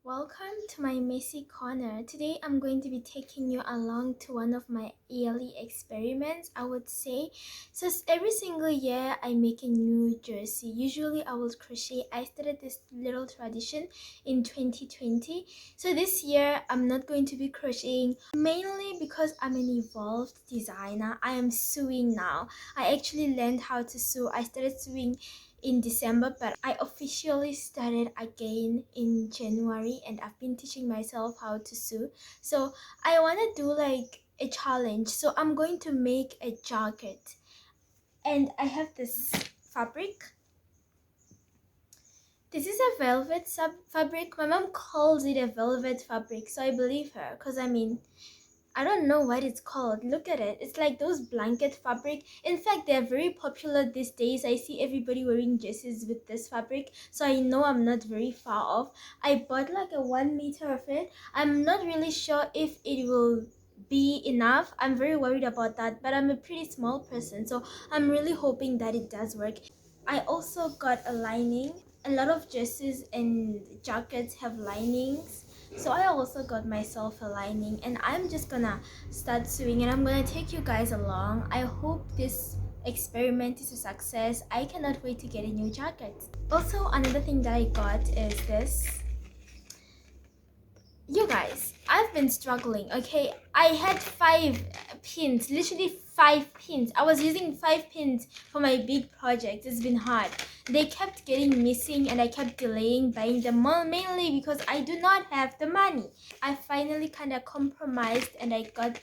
Welcome to my messy corner. Today I'm going to be taking you along to one of my yearly experiments, I would say. So every single year I make a new jersey. Usually I will crochet. I started this little tradition in 2020. So this year I'm not going to be crocheting, mainly because I'm an evolved designer. I am sewing now. I actually learned how to sew. I started sewing in December, but I officially started again in January, and I've been teaching myself how to sew. So I want to do like a challenge. So I'm going to make a jacket, and I have this fabric. This is a velvet fabric. My mom calls it a velvet fabric, so I believe her because I don't know what it's called. Look at it. It's like those blanket fabric. In fact, they're very popular these days. I see everybody wearing dresses with this fabric. So I know I'm not very far off. I bought like a 1 meter of it. I'm not really sure if it will be enough. I'm very worried about that. But I'm a pretty small person. So I'm really hoping that it does work. I also got a lining. A lot of dresses and jackets have linings, so I also got myself a lining, and I'm just gonna start sewing, and I'm gonna take you guys along. I hope this experiment is a success. I cannot wait to get a new jacket. Also, another thing that I got is this. You guys, I've been struggling. Okay, I had 5 pins, literally 5 pins. I was using 5 pins for my big project. It's been hard. They kept getting missing, and I kept delaying buying them, mainly because I do not have the money. I finally kind of compromised, and I got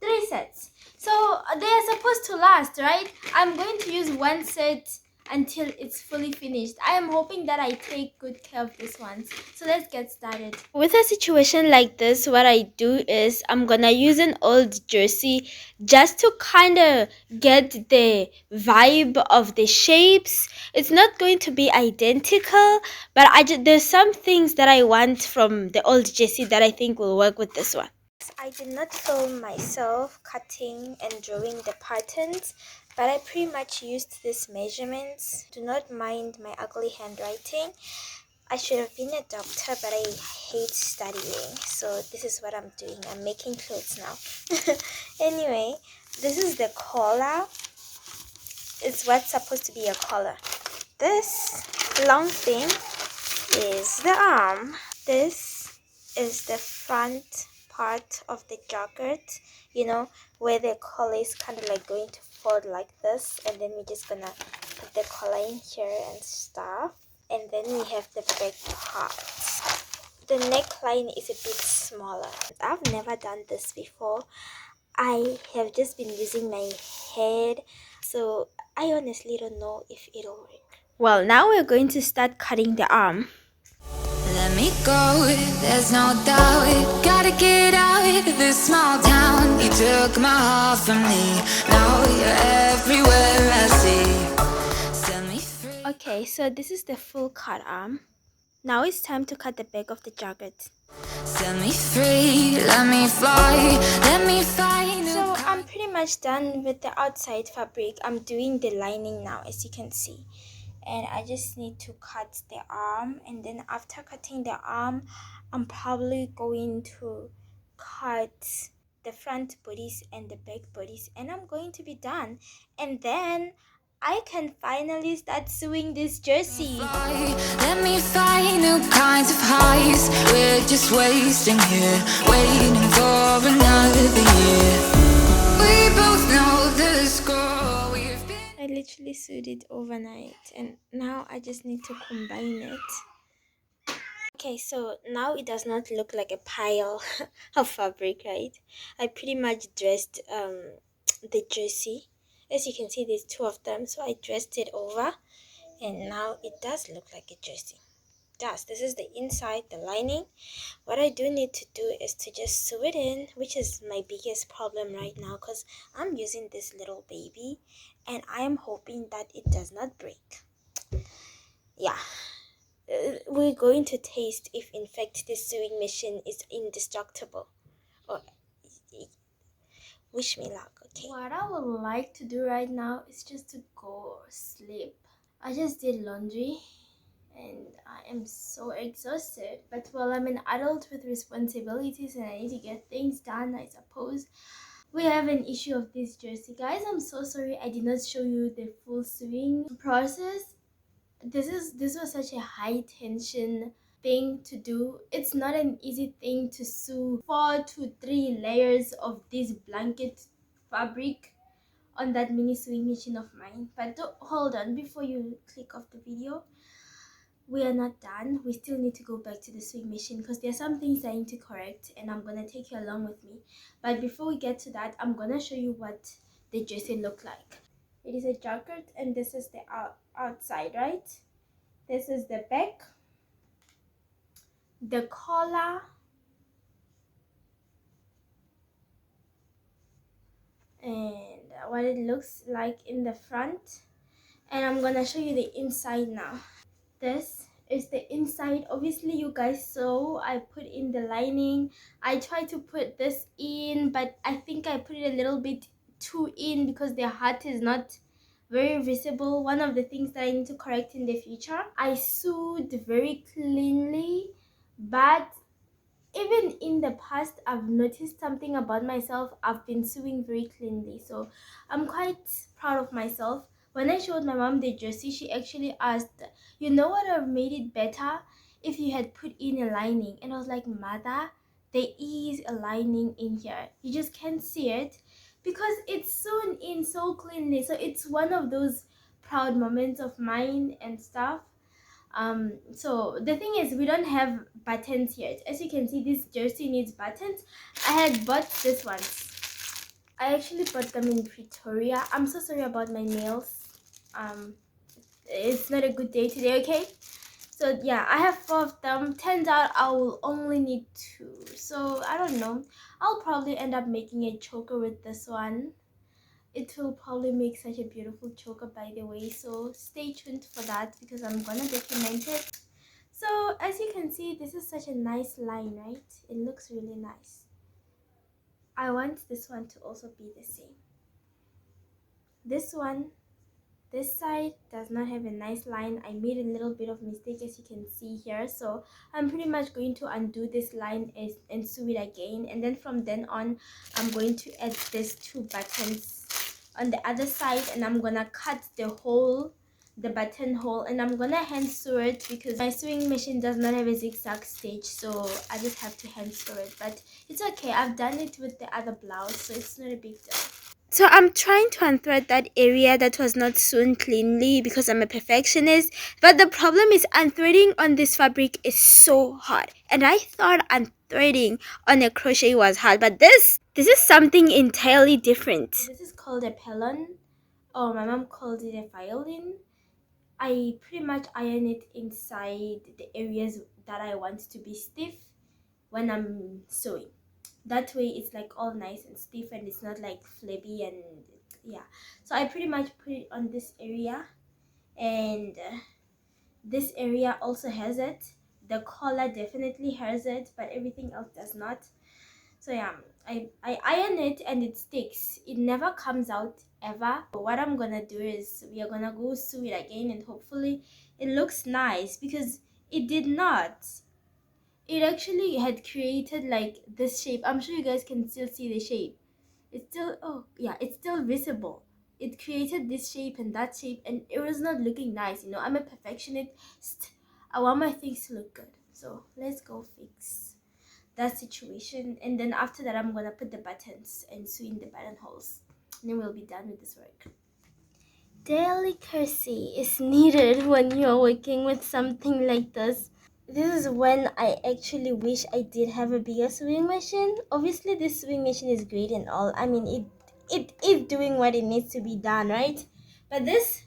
3 sets. So they are supposed to last, right? I'm going to use one set until it's fully finished. I am hoping that I take good care of this one. So let's get started. With a situation like this, what I do is I'm gonna use an old jersey just to kind of get the vibe of the shapes. It's not going to be identical, but there's some things that I want from the old jersey that I think will work with this one. I did not film myself cutting and drawing the patterns, but I pretty much used these measurements. Do not mind my ugly handwriting. I should have been a doctor, but I hate studying, so this is what I'm doing. I'm making clothes now. Anyway, this is the collar. It's what's supposed to be a collar. This long thing is the arm. This is the front part of the jacket, where the collar is kind of like going to fold like this, and then we're just gonna put the collar in here and stuff. And then we have the back part. The neckline is a bit smaller. I've never done this before. I have just been using my head, so I honestly don't know if it'll work. Well, now we're going to start cutting the arm. Let me go, there's no doubt. Gotta get out of this small town. You took my heart from me. Now you're everywhere I see. Set me free. Okay, so this is the full cut arm. Now it's time to cut the back of the jacket. Set me free, let me fly, let me find. So I'm pretty much done with the outside fabric. I'm doing the lining now, as you can see. And I just need to cut the arm, and then after cutting the arm, I'm probably going to cut the front bodies and the back bodies, and I'm going to be done. And then I can finally start sewing this jersey. Let me find new kinds of highs. We're just wasting here, waiting for another year. We both know the score. We've been. I literally sewed it overnight, and now I just need to combine it. Okay, so now it does not look like a pile of fabric, right? I pretty much dressed the jersey. As you can see, there's 2 of them, so I dressed it over, and now it does look like a jersey. This is the inside, the lining. What I do need to do is to just sew it in, which is my biggest problem right now, because I'm using this little baby, and I am hoping that it does not break. Yeah, we're going to taste if in fact this sewing machine is indestructible. Or wish me luck. Okay, what I would like to do right now is just to go sleep. I just did laundry, and I am so exhausted. But well, I'm an adult with responsibilities and I need to get things done, I suppose. We have an issue of this jersey, guys. I'm so sorry I did not show you the full sewing process. This was such a high tension thing to do. It's not an easy thing to sew 4 to 3 layers of this blanket fabric on that mini sewing machine of mine. But hold on, before you click off the video, we are not done. We still need to go back to the sewing machine because there are some things I need to correct and I'm gonna take you along with me. But before we get to that, I'm gonna show you what the jersey look like. It is a jacket and this is the outside, right? This is the back, the collar, and what it looks like in the front. And I'm gonna show you the inside now. This is the inside. Obviously you guys saw I put in the lining. I tried to put this in, but I think I put it a little bit too in because the heart is not very visible. One of the things that I need to correct in the future. I sewed very cleanly, but even in the past I've noticed something about myself. I've been sewing very cleanly, so I'm quite proud of myself. When I showed my mom the jersey, she actually asked, you know what, I've made it better if you had put in a lining. And I was like, mother, there is a lining in here, you just can't see it because it's sewn in so cleanly. So it's one of those proud moments of mine and stuff. So the thing is, we don't have buttons yet. As you can see, this jersey needs buttons. I had bought this ones. I actually bought them in Pretoria. I'm so sorry about my nails. It's not a good day today, okay? So yeah, I have 4 of them. Turns out I will only need 2. So I don't know, I'll probably end up making a choker with this one. It will probably make such a beautiful choker, by the way, so stay tuned for that because I'm gonna document it. So as you can see, this is such a nice line, right? It looks really nice. I want this one to also be the same. This one, this side does not have a nice line. I made a little bit of mistake, as you can see here, so I'm pretty much going to undo this line and sew it again, and then from then on I'm going to add these 2 buttons on the other side, and I'm gonna cut the hole, the button hole, and I'm gonna hand sew it because my sewing machine does not have a zigzag stitch, so I just have to hand sew it. But it's okay, I've done it with the other blouse, so it's not a big deal. So I'm trying to unthread that area that was not sewn cleanly because I'm a perfectionist. But the problem is unthreading on this fabric is so hard. And I thought unthreading on a crochet was hard, but this is something entirely different. This is called a pellon, or my mom called it a violin. I pretty much iron it inside the areas that I want to be stiff when I'm sewing. That way it's like all nice and stiff and it's not like flabby, and yeah. So I pretty much put it on this area, and this area also has it. The collar definitely has it, but everything else does not. So yeah, I iron it and it sticks. It never comes out ever. But what I'm gonna do is we are gonna go sew it again and hopefully it looks nice, because it did not. It actually had created like this shape. I'm sure you guys can still see the shape. It's still, oh yeah, it's still visible. It created this shape and that shape, and it was not looking nice. You know, I'm a perfectionist. I want my things to look good. So let's go fix that situation, and then after that I'm gonna put the buttons and sew in the buttonholes, and then we'll be done with this work. Delicacy is needed when you're working with something like this. This is when I actually wish I did have a bigger sewing machine. Obviously this sewing machine is great and all. I mean, it is doing what it needs to be done, right? But this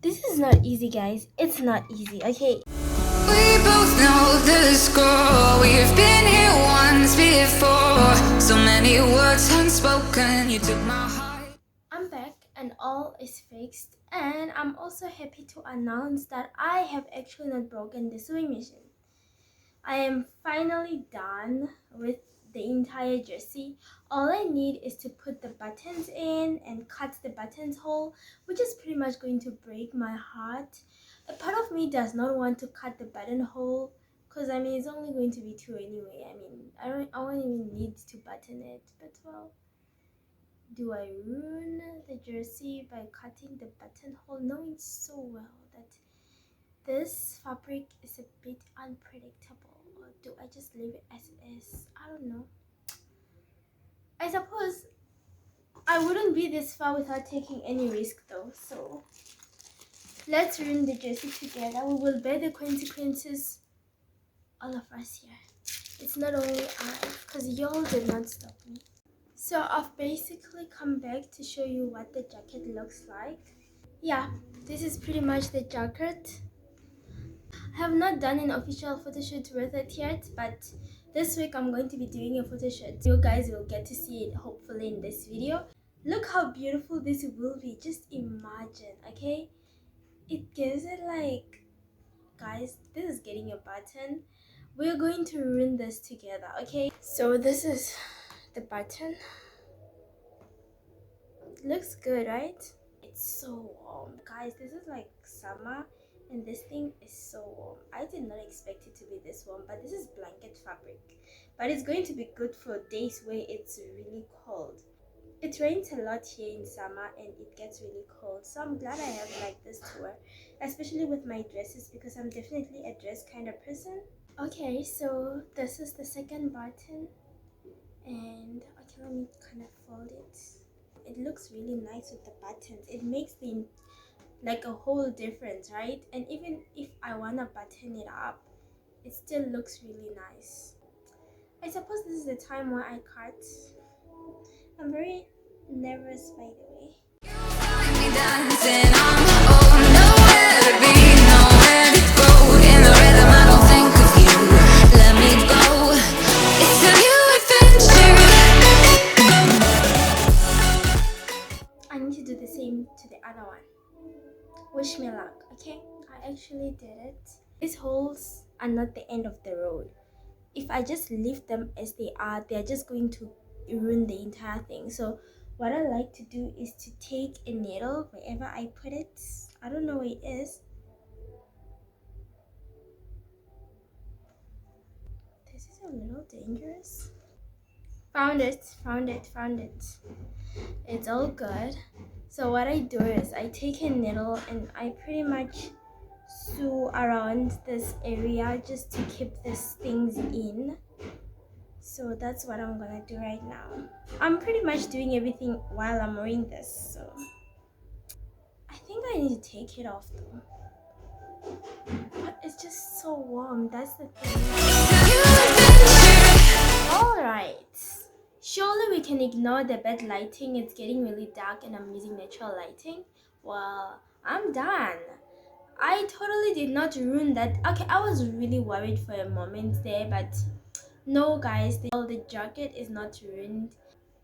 is not easy, guys. It's not easy, okay? We both know the score. We've been here once before. So many words unspoken. You took my heart. I'm back and all is fixed, and I'm also happy to announce that I have actually not broken the sewing machine. I am finally done with the entire jersey. All I need is to put the buttons in and cut the buttons hole, which is pretty much going to break my heart. A part of me does not want to cut the button hole because I mean it's only going to be two anyway. I mean I won't even need to button it, but well, do I ruin the jersey by cutting the buttonhole, knowing so well that this fabric is a bit unpredictable? Or do I just leave it as it is? I don't know. I suppose I wouldn't be this far without taking any risk though, so let's ruin the jersey together. We will bear the consequences, all of us here. It's not only I, because y'all did not stop me. So I've basically come back to show you what the jacket looks like. Yeah, this is pretty much the jacket. I have not done an official photo shoot with it yet, but this week I'm going to be doing a photo shoot. You guys will get to see it hopefully in this video. Look how beautiful this will be. Just imagine, okay? It gives it like, guys, this is getting a button. We're going to ruin this together, okay? So this is the button. Looks good, right? It's so warm, guys. This is like summer and this thing is so warm. I did not expect it to be this warm, but this is blanket fabric, but it's going to be good for days where it's really cold. It rains a lot here in summer and it gets really cold, so I'm glad I have like this to wear, especially with my dresses, because I'm definitely a dress kind of person. Okay, so this is the second button, and okay, let me kind of fold it. It looks really nice with the buttons. It makes the like a whole difference, right? And even if I want to button it up, it still looks really nice. I suppose this is the time where I cut. I'm very nervous, by the way. I need to do the same to the other one. Wish me luck, okay? I actually did it. These holes are not the end of the road. If I just leave them as they are, they're just going to ruin the entire thing. So what I like to do is to take a needle wherever I put it. I don't know where it is. This is a little dangerous. Found it. It's all good. So what I do is I take a needle and I pretty much sew around this area just to keep these things in. So that's what I'm gonna do right now. I'm pretty much doing everything while I'm wearing this, so I think I need to take it off though. But it's just so warm, that's the thing. Alright. Surely we can ignore the bad lighting. It's getting really dark and I'm using natural lighting. Well, I'm done. I totally did not ruin that. Okay, I was really worried for a moment there, but no guys, the jacket is not ruined.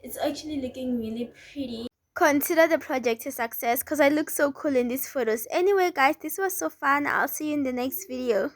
It's actually looking really pretty. Consider the project a success because I look so cool in these photos. Anyway guys, this was so fun. I'll see you in the next video.